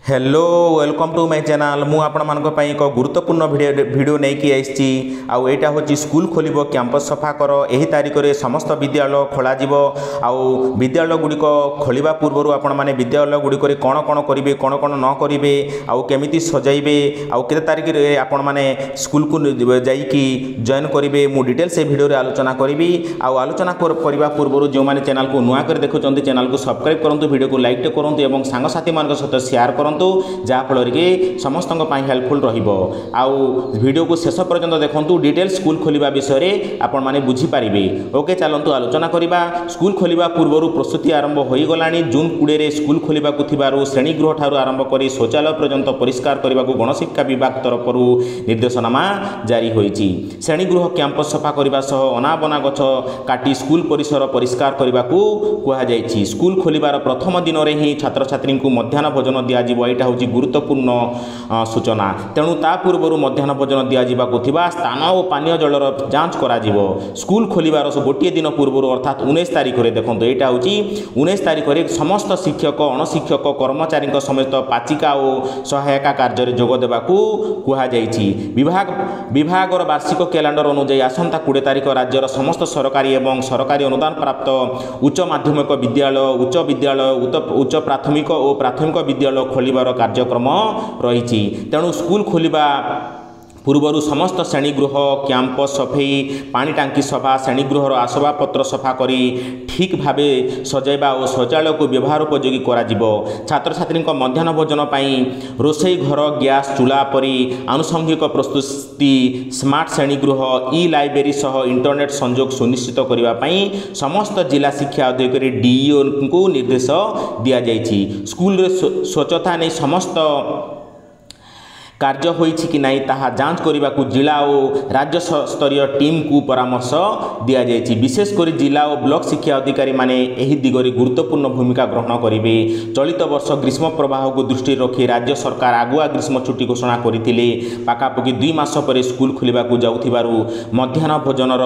Hello welcome to my channel मु आपण मानक पई एक गुरुत्वपूर्ण वीडियो नहीं कि आइछि आउ एटा होची स्कूल खोलिबो कैंपस सफा कर एही तारिख रे समस्त विद्यालय खोला जिवो आउ विद्यालय गुडिको खोलिबा पूर्वरु आपण माने विद्यालय गुडिको रे कोन कोन करिवे कोन कोन न करिवे आउ केमिति सजाइबे आउ केते तारिख रे आपण माने स्कूल को जाई कि जॉइन करिवे मु डिटेल से वीडियो रे आलोचना करिवि आउ आलोचना करबा पूर्वरु जो माने चैनल को नुआ कर देखुचंती चैनल को सब्सक्राइब करंतु वीडियो को लाइक करंतु एवं सांग साथी मानक सहित शेयर करंतु जहाँफल कि समस्त हेल्पफुल रहिबो आउ वीडियो को शेष पर्यंत देखंतु डिटेल स्कूल खोलिबा विषय आपण माने बुझी पारिबे। ओके चलंतु आलोचना करिबा। स्कूल खोलिबा पूर्वरु प्रस्तुति आरंभ होई गलानी। जून 20 रे स्कूल खोलिबा को थिबारु श्रेणी गृह ठारू आरंभ करी शौचालय पर्यंत परिष्कार करबा को गणशिक्षा विभाग तरफरु निर्देशनामा जारी होईची। श्रेणी गृह कैंपस सफा करबा सह अनाबना गछ काटी स्कूल परिसर परिष्कार करबा को कुहा जाईची। स्कूल खोलिबार प्रथम दिन रे ही छात्र छात्री को मध्याह्न भोजन दिया जिवो। एटा होची गुरुत्वपूर्ण सूचना। तेणु ता पूर्व मध्याह्न भोजन दिया जिबाकु थिबा स्थान और पानीय जलर जांच करा जिवो। स्कूल खोलिबार गोटे दिन पूर्व अर्थात 19 तारिख रे देखंतु एटा होची 19 तारिख रे समस्त शिक्षक अणशिक्षक कर्मचारी समेत पाचिका और सहायता कार्य रे जोग देबाकू कुहा जाईची। विभागर वार्षिक कैलेंडर अनुसार आसंता 20 तारिख राज्यर समस्त सरकारी एवं सरकारी अनुदान प्राप्त उच्च माध्यमिक विद्यालय उच्च प्राथमिक और प्राथमिक विद्यालय खोलिबार कार्यक्रम रही। तेणु स्कूल खोलिबा पूर्वर समस्त श्रेणीगृह कैंपस सफाई पानी टांकी सफा श्रेणीगृहर आसबाबपत्र सफा करी ठीक भाव सजाइबा और शौचालय को व्यवहार उपयोगी करा जिवो। छात्र छात्री मध्याह्न भोजन पाई रोषेई घर गैस चूल्हा परी आनुषंगिक प्रस्तुति स्मार्ट श्रेणीगृह ई लाइब्रेरी सह इंटरनेट संयोग सुनिश्चित करने पाई समस्त जिला शिक्षा अधिकारी डीईओ को निर्देश दिया जाइछि। स्कूल स्वच्छता नहीं समस्त कार्य होईछि कि नहीं ताहा जांच करने को जिला और राज्य स्तरीय टीम को परामर्श दिया जाइछि। विशेषकर जिला और ब्लॉक शिक्षा अधिकारी माने एही दिगरे गुरुत्वपूर्ण भूमिका ग्रहण करिवे। चलित वर्ष ग्रीष्म प्रवाह को दृष्टि रखी राज्य सरकार आगुआ ग्रीष्म छुट्टी घोषणा करथिले। पाखापाखि 2 मास पर स्कूल खोलिबा को जाउथिबारु मध्याह्न भोजनर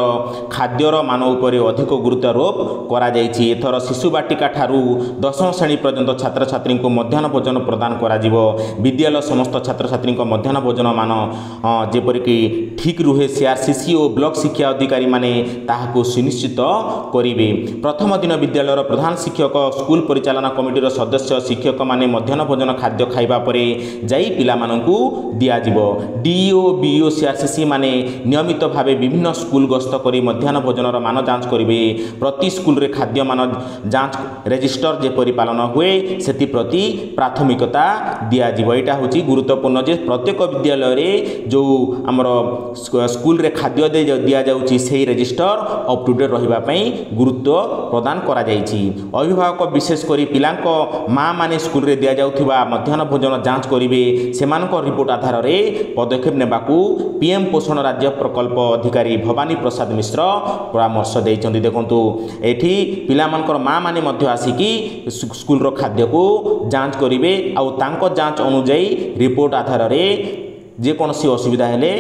खाद्यर मान उपरे अधिक गुरुत्वारोप करा जाइछि। एथर शिशु बाटिका ठारू 10वीं श्रेणी पर्यंत छात्र छात्री को मध्याह्न भोजन प्रदान करा जिवो। विद्यालय समस्त छात्र छात्री मध्याह्न भोजन मान जेपरिक ठीक रुहे सीआरसीसी और ब्लॉक शिक्षा अधिकारी माने ताहाको सुनिश्चित करिवे। प्रथम दिन विद्यालय प्रधान शिक्षक स्कूल परिचालना कमिटीर सदस्य शिक्षक माने मध्याह्न भोजन खाद्य खाइबा परे जाई पिला माननकू दिया जिवो। डीईओ बीईओ सीआरसीसी माने नियमित भावे विभिन्न स्कूल गस्त करी मध्याह्न भोजनर मान जांच करिवे। प्रति स्कूल रे खाद्य मान जांच रजिस्टर जेपरि पालन हुए सेति प्रति प्राथमिकता दिया जिवो। एटा होची गुरुत्वपूर्ण जे प्रत्येक विद्यालय रे जो आमर स्कूल रे खाद्य दिया जाउची सेही रजिस्टर अप टू डेट रहिबा पई गुरुत्व प्रदान करा जाइछि। अभिभावक विशेष करी पिलांको माँ माने स्कूल रे दिया जाउथिबा मध्याह्न भोजन जांच करिवे। सेमानको रिपोर्ट आधार रे पदक्षेप नेबाकू पीएम पोषण राज्य प्रकल्प अधिकारी भवानी प्रसाद मिश्र परामर्श दैछन्ती। देखंतु एठी पिलामानकर माँ माने मध्य आसिकी स्कूल रो खाद्य को जांच करिवे आउ तांको जांच अनुଯାयी रिपोर्ट आधार रे जे कोनसी असुविधा हेले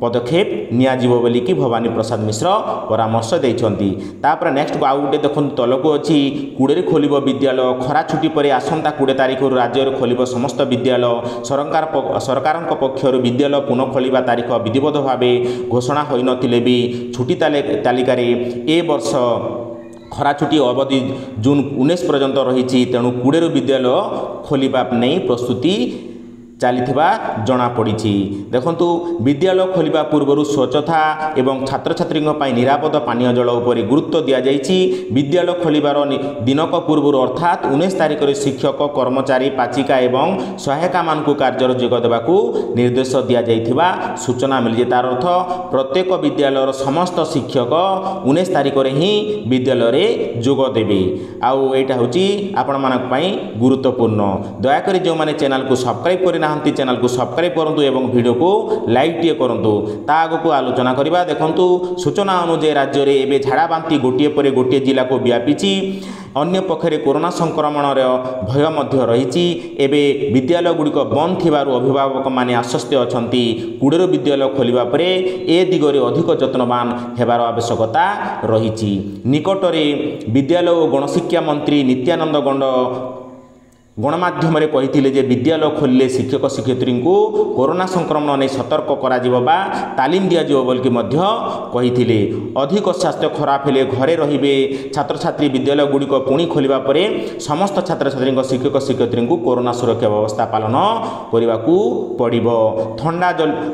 पदक्षेप नियाजिवो बोली कि भवानी प्रसाद मिश्र परामर्श दैछन्ती। तापर नेक्स्ट आउ गोटे देखंतु तलको अछि 20 रे खोलिबो विद्यालय। खरा छुट्टी परे आसंता 20 तारिख राज्य रे खोलिबो समस्त विद्यालय। सरकारक पक्षरु विद्यालय पुनः खोलिबा तारिख विधिवत भावे घोषणा होई नथिले भी छुट्टी तालिका रे ए वर्ष खरा छुट्टी अवधि जून 19 पर्यंत रही। तेणु 20 विद्यालय खोलिबा नहीं प्रस्तुति चलीथिबा जना पड़ी। देखंतु विद्यालय खोलिबा पूर्व स्वच्छता एवं छात्र छात्री निरापद पानीय जल उपरि गुरुत्व दिया जाइछि। विद्यालय खोलिबार दिनक पूर्व अर्थात 19 तारिख रे शिक्षक कर्मचारी पाचिका एवं सहायका मानकु कार्य जोग देबाकू निर्देश दिया जाइथिबा सूचना मिली। तार अर्थ प्रत्येक विद्यालयर समस्त शिक्षक 19 तारिख रे ही विद्यालय रे जोग देबे। आउ एटा होची आपण मानक पई गुरुत्वपूर्ण। दया करी जो माने चैनल को सब्सक्राइब करि चैनल को सब्सक्राइब करंतु एवं वीडियो को लाइक टिए करंतु। ता आगो को आलोचना करिबा। देखंतु सूचना अनुसार राज्य रे एबे झाड़ा बांती गोटिए परे गोटिए जिला को व्यापीची। अन्य पक्षरे कोरोना संक्रमण भय मध्य रही। एबे विद्यालय गुड़िक बंद थिबारु अभिभावक माने आश्वस्त अछंती। 20 विद्यालय खोलिबा परे ए दिगरे अधिक यत्नवान हेबार आवश्यकता रही। निकटरे विद्यालय और गणशिक्षा मंत्री नित्यानंद गंड गणमाध्यम कही जे विद्यालय खोलिले शिक्षक शिक्षयित्री को कोरोना संक्रमण नहीं सतर्क करा तालीम दिज्व बोलिकी कही अधिक स्वास्थ्य खराब हेले घरे रे छात्र छात्री विद्यालय गुड़िक पुणी खोलिबा परे समस्त छात्र छात्री शिक्षक शिक्षयित्री को कोरोना सुरक्षा व्यवस्था पालन करने को पड़ो। ठंडा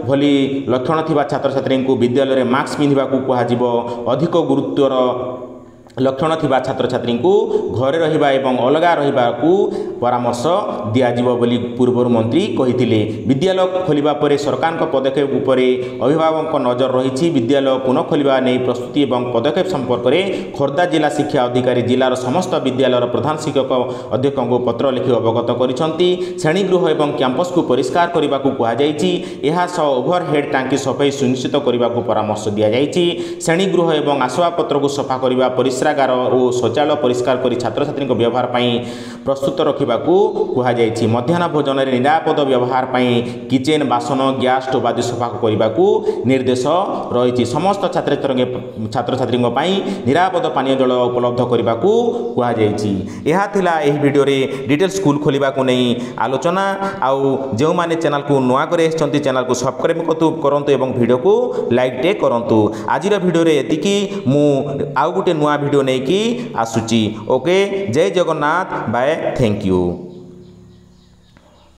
भली लक्षण थिबा छात्र छात्री को विद्यालय में मास्क पिंधा कहुव। अधिक गुरुत्वर लक्षण थिबा छात्र छात्री को घरे रहिबा एवं अलगा रहिबा को परामर्श दियाजिबो बोली पूर्व मंत्री कहिथिले। विद्यालय खोलिबा परे सरकार को पदक्षेप उपरे अभिभावक नजर रही। विद्यालय पुनः खोलिबा नै प्रस्तुति एवं पदक्षेप संपर्क में खोर्धा जिला शिक्षा अधिकारी जिलार समस्त विद्यालय प्रधान शिक्षक अध्यक्ष को पत्र लिखि अवगत करिसंती। श्रेणीगृह एवं कैंपस को परिष्कार करने को कहुଯାଇଛି। यह सह ओभरहेड टांकी सफाई सुनिश्चित करने को परामर्श दियाଯାଇଛି। श्रेणीगृह एवं आसवाबपत्र को सफा करने परिस्रागार और शौचालय परिष्कार कर छात्र छात्री व्यवहार प्रस्तुत रखा कहुଯାଇଛି। मध्याह्न भोजन में निरापद व्यवहार किचेन बासन गैस स्टोव आदि सफा करने को निर्देश रही। समस्त छात्र छात्री निरापद पानीय जल उपलब्ध करने को कहुଯାଇଛି। यह थिला एही वीडियो रे डिटेल स्कूल खोलिबा को नहीं आलोचना। आउ जो माने चैनल को नुआ करे चैनल को सब्सक्राइब करंतु एवं वीडियो को लाइक टे करंतु। आजिर वीडियो रे एतिकी मु आउ गुटे नुआ वीडियो नहीं कि आसुची। ओके, जय जगन्नाथ, बाय, थैंक यू।